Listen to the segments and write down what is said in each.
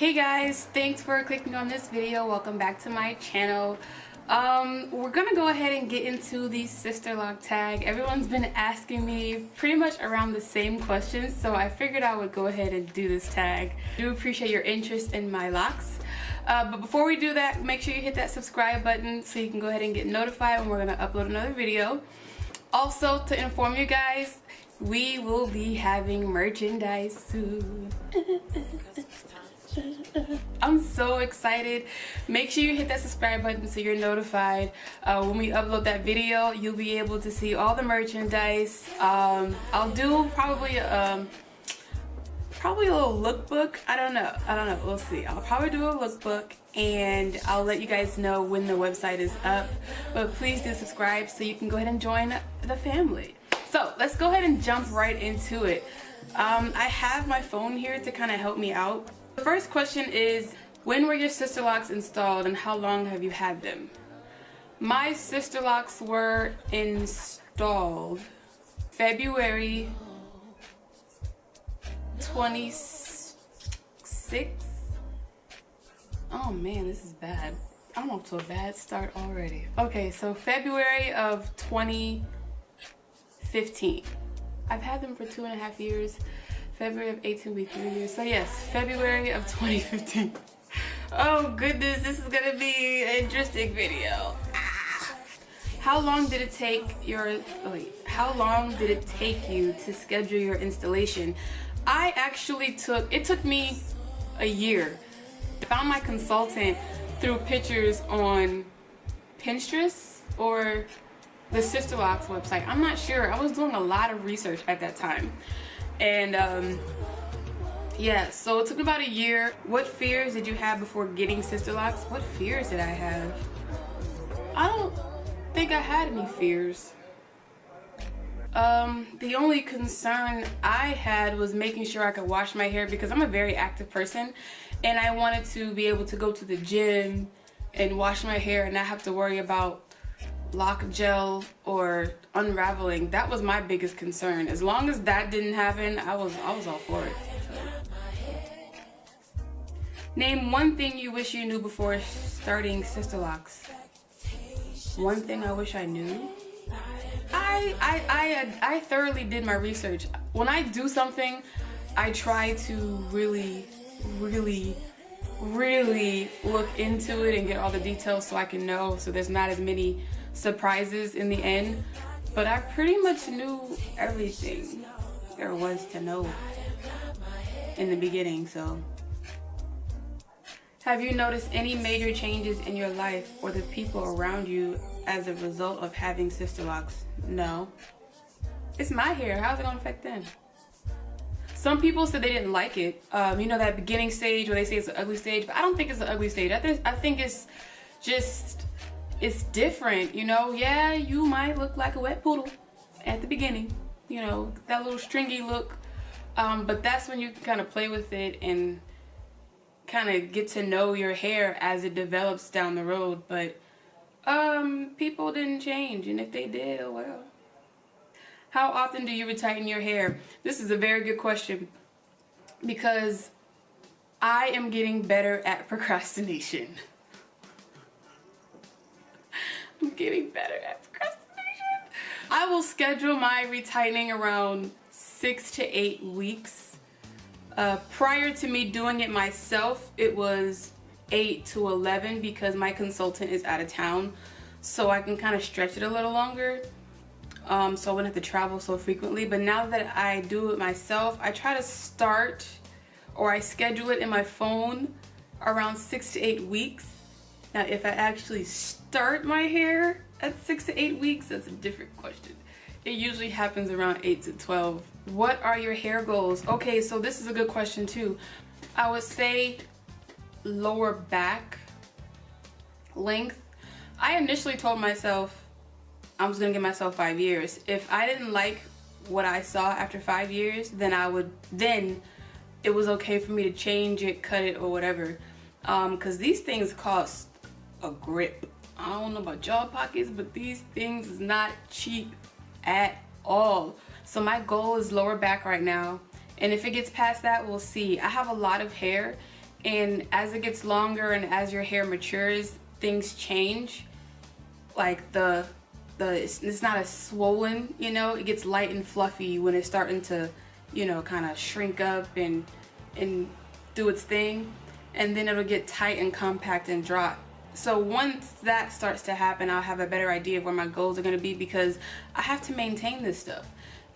Hey guys, thanks for clicking on this video. Welcome back to my channel. We're gonna go ahead and get into the Sisterlock tag. Everyone's been asking me pretty much around the same questions, so I figured I would go ahead and do this tag. I do appreciate your interest in my locks. But before we do that, make sure you hit that subscribe button so you can go ahead and get notified when we're gonna upload another video. Also, to inform you guys, we will be having merchandise soon. I'm so excited. Make sure you hit that subscribe button so you're notified when we upload that video. You'll be able to see all the merchandise. I'll do probably a little lookbook. I don't know, we'll see. I'll probably do a lookbook and I'll let you guys know when the website is up, but please do subscribe so you can go ahead and join the family. So let's go ahead and jump right into it. I have my phone here to kind of help me out. The first question is, when were your Sisterlocks installed and how long have you had them? My Sisterlocks were installed February 26th. Oh man, this is bad. I'm off to a bad start already. Okay, so February of 2015. I've had them for 2.5 years. February of 18 will be 3 years. So yes, February of 2015. Oh goodness, this is gonna be an interesting video. How long did it take you to schedule your installation? It took me a year. I found my consultant through pictures on Pinterest or the Sisterlocks website. I'm not sure. I was doing a lot of research at that time. And yeah, so it took about a year. What fears did you have before getting Sisterlocks? What fears did I have? I don't think I had any fears. The only concern I had was making sure I could wash my hair because I'm a very active person and I wanted to be able to go to the gym and wash my hair and not have to worry about lock gel or unraveling. That was my biggest concern. As long as that didn't happen, I was all for it. So. Name one thing you wish you knew before starting Sisterlocks. One thing I wish I knew? I thoroughly did my research. When I do something, I try to really look into it and get all the details so I can know, so there's not as many surprises in the end. But I pretty much knew everything there was to know in the beginning. So have you noticed any major changes in your life or the people around you as a result of having Sisterlocks? No. It's my hair. How's it gonna affect them? Some people said they didn't like it. You know, that beginning stage where they say it's an ugly stage, but I don't think it's an ugly stage. I think it's just, it's different, you know. Yeah, you might look like a wet poodle at the beginning, you know, that little stringy look, but that's when you can kind of play with it and kind of get to know your hair as it develops down the road. But people didn't change, and if they did, oh well. How often do you retighten your hair? This is a very good question because I am getting better at procrastination. I'm getting better at procrastination. I will schedule my retightening around 6 to 8 weeks. Prior to me doing it myself, it was 8 to 11 because my consultant is out of town, so I can kind of stretch it a little longer. So I wouldn't have to travel so frequently. But now that I do it myself, I try to start, or I schedule it in my phone around 6 to 8 weeks. Now if I actually start my hair at 6 to 8 weeks, that's a different question. It usually happens around 8 to 12. What are your hair goals? Okay, so this is a good question too. I would say lower back length. I initially told myself I was gonna give myself 5 years. If I didn't like what I saw after 5 years, then it was okay for me to change it, cut it, or whatever. Cause these things cost a grip. I don't know about y'all pockets, but these things is not cheap at all. So my goal is lower back right now, and if it gets past that, we'll see. I have a lot of hair, and as it gets longer and as your hair matures, things change. Like it's not as swollen, you know, it gets light and fluffy when it's starting to, you know, kind of shrink up and do its thing, and then it'll get tight and compact and drop. So once that starts to happen, I'll have a better idea of where my goals are going to be, because I have to maintain this stuff.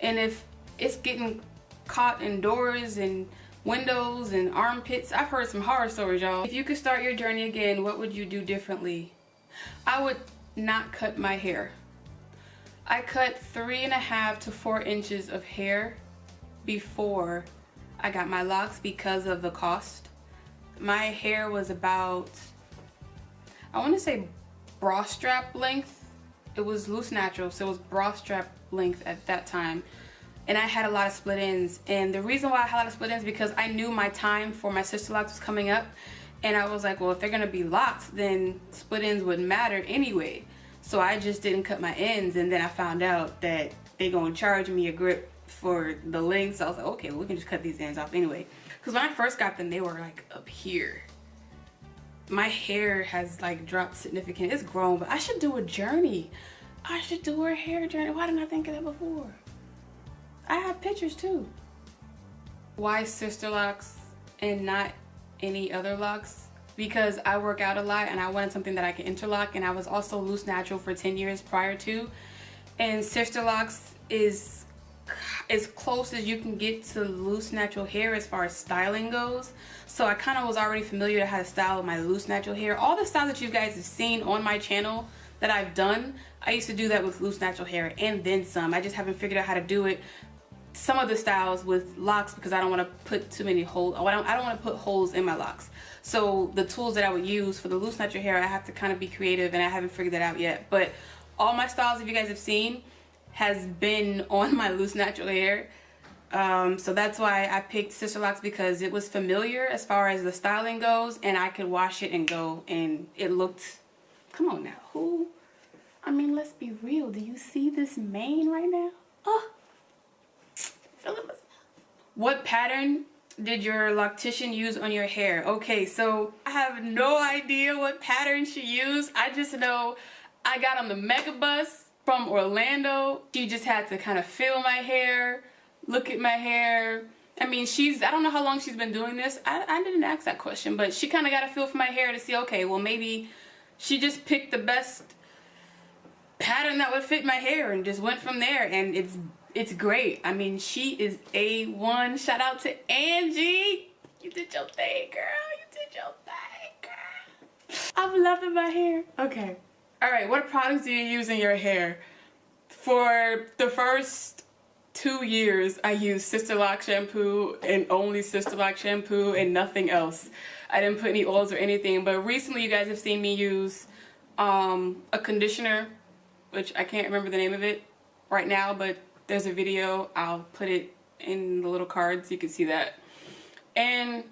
And if it's getting caught in doors and windows and armpits, I've heard some horror stories, y'all. If you could start your journey again, what would you do differently? I would not cut my hair. I cut 3.5 to 4 inches of hair before I got my locks because of the cost. My hair was about, I want to say bra strap length. It was loose natural, so it was bra strap length at that time. And I had a lot of split ends. And the reason why I had a lot of split ends is because I knew my time for my Sisterlocks was coming up. And I was like, well, if they're gonna be locks, then split ends wouldn't matter anyway. So I just didn't cut my ends, and then I found out that they gonna charge me a grip for the length. So I was like, okay, well, we can just cut these ends off anyway. Because when I first got them, they were like up here. My hair has like dropped significantly. It's grown, but I should do a journey. I should do a hair journey. Why didn't I think of that before? I have pictures too. Why Sisterlocks and not any other locks? Because I work out a lot and I wanted something that I can interlock, and I was also loose natural for 10 years prior to, and Sisterlocks is as close as you can get to loose natural hair as far as styling goes. So I kind of was already familiar to how to style my loose natural hair. All the styles that you guys have seen on my channel that I've done, I used to do that with loose natural hair and then some. I just haven't figured out how to do it, some of the styles with locks, because I don't want to put too many holes. I don't want to put holes in my locks. So the tools that I would use for the loose natural hair, I have to kind of be creative, and I haven't figured that out yet. But all my styles, if you guys have seen, has been on my loose natural hair. So that's why I picked Sisterlocks, because it was familiar as far as the styling goes, and I could wash it and go, and it looked, come on now, who, I mean, let's be real, do you see this mane right now? Oh, feeling myself. What pattern did your loctician use on your hair? Okay, so I have no idea what pattern she used. I just know I got on the mega bus from Orlando. She just had to kind of feel my hair, look at my hair. I mean, I don't know how long she's been doing this. I didn't ask that question, but she kind of got a feel for my hair to see, okay, well, maybe she just picked the best pattern that would fit my hair and just went from there, and it's great. I mean, she is A1. Shout out to Angie. You did your thing, girl. You did your thing, girl. I'm loving my hair. Okay. All right, what products do you use in your hair? For the first 2 years, I used Sisterlock shampoo and only Sisterlock shampoo and nothing else. I didn't put any oils or anything, but recently you guys have seen me use a conditioner, which I can't remember the name of it right now, but there's a video. I'll put it in the little card so you can see that. And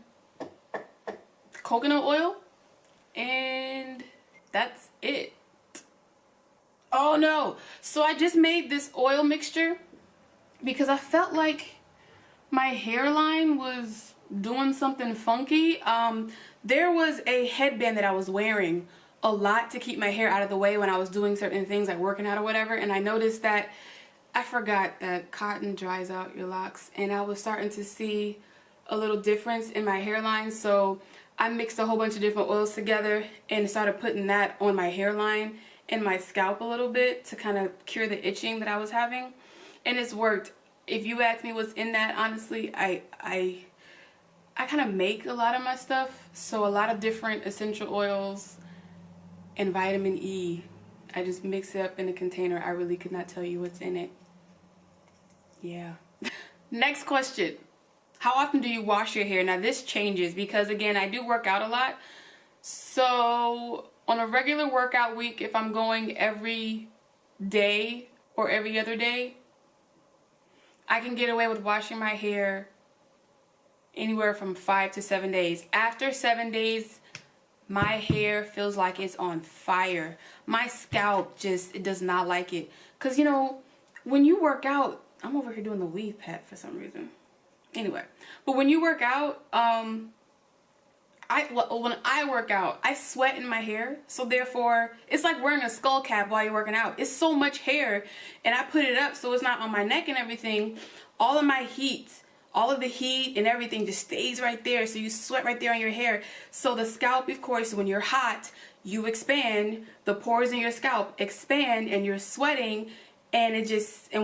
coconut oil, and that's it. Oh no, so I just made this oil mixture because I felt like my hairline was doing something funky. There was a headband that I was wearing a lot to keep my hair out of the way when I was doing certain things like working out or whatever, and I noticed that I forgot that cotton dries out your locks, and I was starting to see a little difference in my hairline. So I mixed a whole bunch of different oils together and started putting that on my hairline and my scalp a little bit to kind of cure the itching that I was having, and it's worked. If you ask me what's in that, honestly, I kind of make a lot of my stuff, so a lot of different essential oils and vitamin E. I just mix it up in a container. I really could not tell you what's in it. Yeah. Next question. How often do you wash your hair? Now this changes because, again, I do work out a lot. So on a regular workout week, if I'm going every day or every other day, I can get away with washing my hair anywhere from 5 to 7 days. After 7 days, my hair feels like it's on fire. My scalp just, it does not like it. Because, you know, when you work out, I'm over here doing the weave pat for some reason. Anyway, but when you work out, I when I work out, I sweat in my hair, so therefore it's like wearing a skull cap while you're working out. It's so much hair, and I put it up so it's not on my neck and everything. All of my heat, all of the heat and everything just stays right there, so you sweat right there on your hair. So the scalp, of course, when you're hot, you expand, the pores in your scalp expand, and you're sweating, and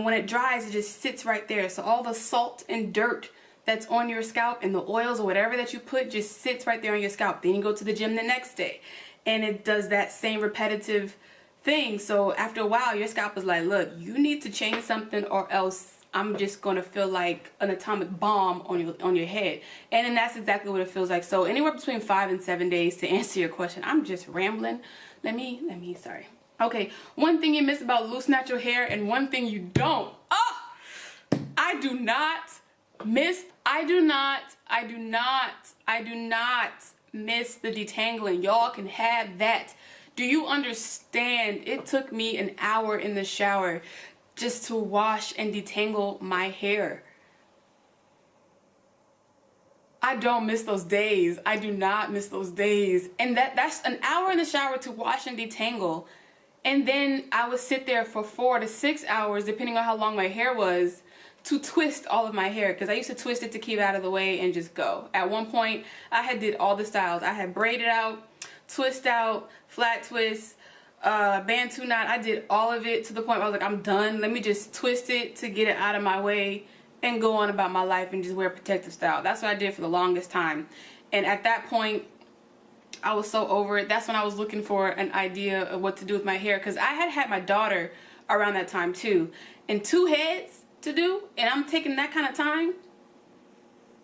when it dries, it just sits right there. So all the salt and dirt that's on your scalp and the oils or whatever that you put just sits right there on your scalp. Then you go to the gym the next day, and it does that same repetitive thing. So after a while, your scalp is like, look, you need to change something, or else I'm just gonna feel like an atomic bomb on your head. And then that's exactly what it feels like. So anywhere between 5 and 7 days to answer your question. I'm just rambling. Sorry. Okay, one thing you miss about loose natural hair and one thing you don't. Oh, I do not miss the detangling. Y'all can have that. Do you understand? It took me an hour in the shower just to wash and detangle my hair. I don't miss those days. I do not miss those days. And that's an hour in the shower to wash and detangle. And then I would sit there for 4 to 6 hours, depending on how long my hair was, to twist all of my hair, because I used to twist it to keep it out of the way and just go. At one point, I did all the styles. I had braided out, twist out, flat twist, bantu knot. I did all of it to the point where I was like, I'm done. Let me just twist it to get it out of my way and go on about my life and just wear protective style. That's what I did for the longest time. And at that point, I was so over it. That's when I was looking for an idea of what to do with my hair, because I had my daughter around that time too. And 2 heads to do, and I'm taking that kind of time?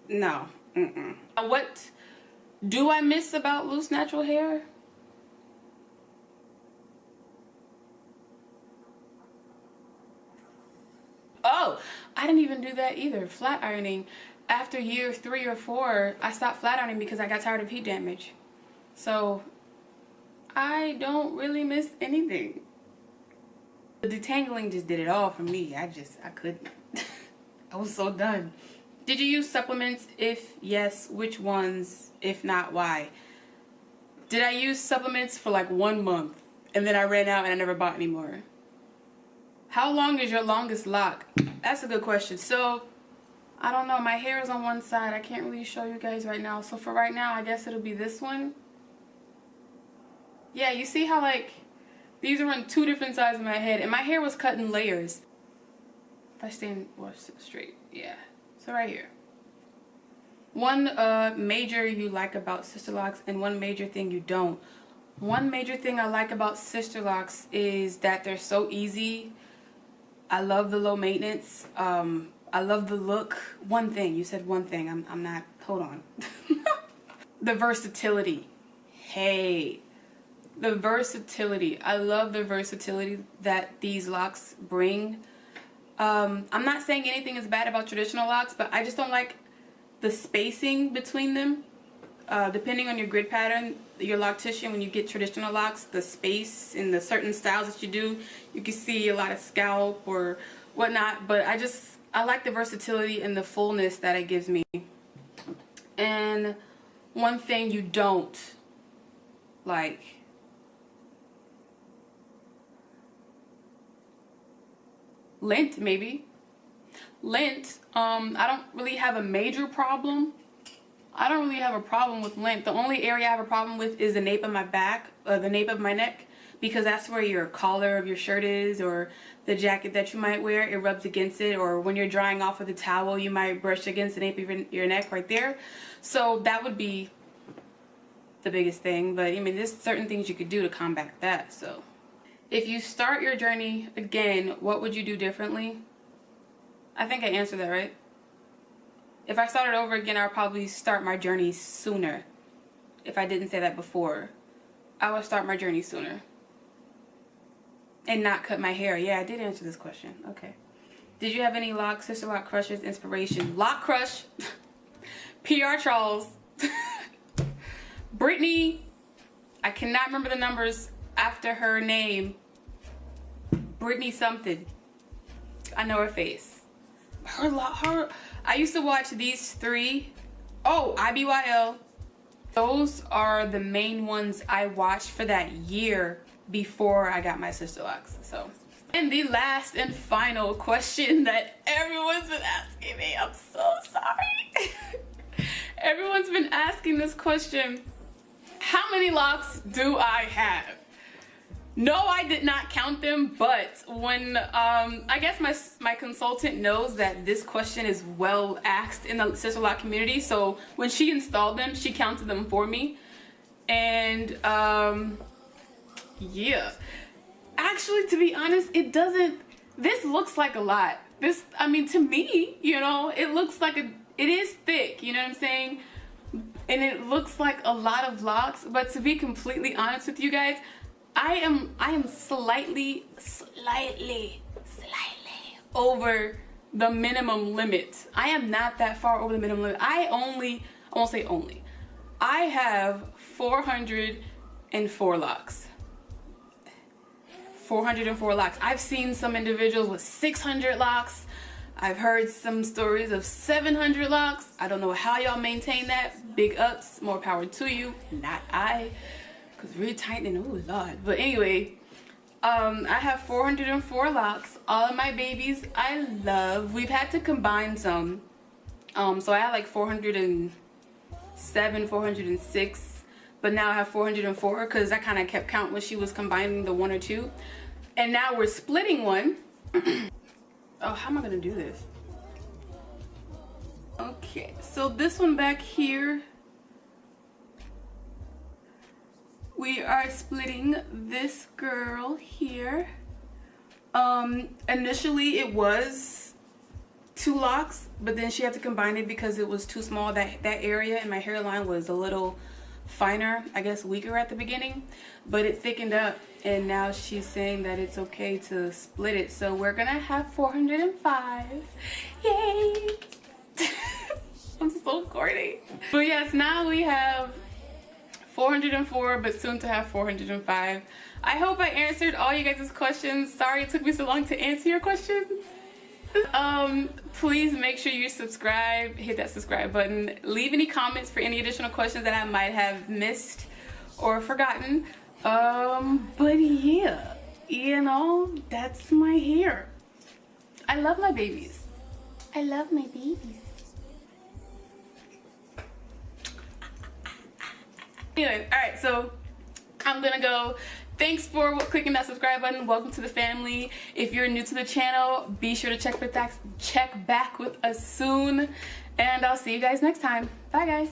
No. What do I miss about loose natural hair? Oh, I didn't even do that either. Flat ironing. After year 3 or 4, I stopped flat ironing because I got tired of heat damage. So I don't really miss anything. The detangling just did it all for me. I couldn't. I was so done. Did you use supplements? If yes, which ones? If not, why? Did I use supplements for like 1 month and then I ran out and I never bought any more? How long is your longest lock? That's a good question. So I don't know. My hair is on one side. I can't really show you guys right now. So for right now, I guess it'll be this one. Yeah, you see how like these are on 2 different sides of my head, and my hair was cut in layers. If I stand straight, yeah. So right here. One major you like about Sisterlocks and one major thing you don't. One major thing I like about Sisterlocks is that they're so easy. I love the low maintenance. I love the look. One thing, you said one thing. I'm not, hold on. The versatility. Hey. The versatility. I love the versatility that these locks bring. I'm not saying anything is bad about traditional locks, but I just don't like the spacing between them. Depending on your grid pattern, your loctician, when you get traditional locks, the space in the certain styles that you do, you can see a lot of scalp or whatnot, but I like the versatility and the fullness that it gives me. And one thing you don't like. Lint, maybe. Lint, I don't really have a major problem. I don't really have a problem with lint. The only area I have a problem with is the nape of my back, the nape of my neck, because that's where your collar of your shirt is, or the jacket that you might wear, it rubs against it, or when you're drying off with a towel, you might brush against the nape of your neck right there. So that would be the biggest thing, but I mean, there's certain things you could do to combat that. So if you start your journey again, what would you do differently? I think I answered that, right? If I started over again, I would probably start my journey sooner. If I didn't say that before, I would start my journey sooner. And not cut my hair. Yeah, I did answer this question. Okay. Did you have any Sisterlock crushes, inspiration? Lock crush. PR Charles. Brittany. I cannot remember the numbers after her name. Brittany something. I know her face. I used to watch these 3. Oh, IBYL, Those are the main ones I watched for that year before I got my Sisterlocks. So, and the last and final question that everyone's been asking me, I'm so sorry. Everyone's been asking this question: how many locks do I have? No, I did not count them, but when I guess my consultant knows that this question is well asked in the Sisterlock community, so when she installed them, she counted them for me. And yeah, actually, to be honest, it doesn't, this looks like a lot. This, I mean, to me, you know, it looks like it is thick, you know what I'm saying? And it looks like a lot of locks, but to be completely honest with you guys, I am slightly over the minimum limit. I am not that far over the minimum limit. I won't say only. I have 404 locks. 404 locks. I've seen some individuals with 600 locks. I've heard some stories of 700 locks. I don't know how y'all maintain that. Big ups, more power to you, not I. Because retightening, oh Lord. But anyway, I have 404 locks. All of my babies I love. We've had to combine some. So I had like 407, 406. But now I have 404 because I kind of kept count when she was combining the one or two. And now we're splitting one. Oh, how am I going to do this? Okay, so this one back here, we are splitting this girl here. Initially it was 2 locks, but then she had to combine it because it was too small. That area in my hairline was a little finer, I guess weaker at the beginning, but it thickened up, and now she's saying that it's okay to split it. So we're gonna have 405. Yay! I'm so corny. But yes, now we have 404, but soon to have 405. I hope I answered all you guys' questions. Sorry it took me so long to answer your questions. Please make sure you subscribe, hit that subscribe button, leave any comments for any additional questions that I might have missed or forgotten. But yeah, you know, that's my hair. I love my babies. I love my babies. Anyway, alright, so I'm gonna go. Thanks for clicking that subscribe button. Welcome to the family. If you're new to the channel, be sure to check back with us soon. And I'll see you guys next time. Bye, guys.